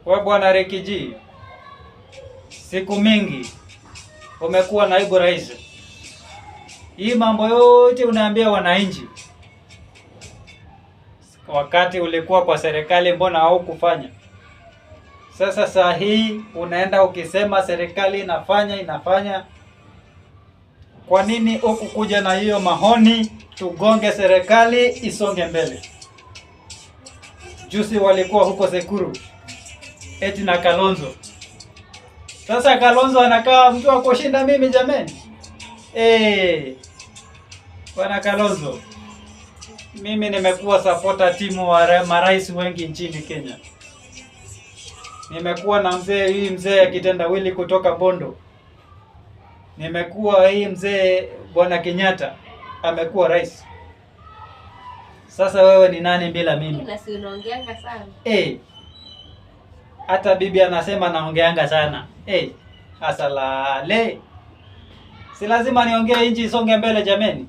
Wewe bwana Rekiji, siku mingi umekuwa naibu rais. Hii mambo yote unaambia wananchi. Wakati ulikuwa kwa serikali mbona haukufanya? Sasa saa hii unaenda ukisema serikali inafanya. Kwa nini hukukuja na hiyo mahoni tugonge serikali isonge mbele? Juzi walikuwa huko Sekuru eti na Kalonzo. Sasa Kalonzo anakaa mtu wa kushinda mimi jameni. Bwana Kalonzo, mimi nimekuwa supporter timu wa marais wengi nchini Kenya. Nimekuwa na mzee kitendawili kutoka Bondo. Nimekuwa mzee Bwana Kenyatta amekuwa rais. Sasa wewe ni nani bila mimi? Na si unaongeanga sana. Hata bibi anasema naongeanga sana. Asalale. Si lazima niongee inchi isonge mbele jameni.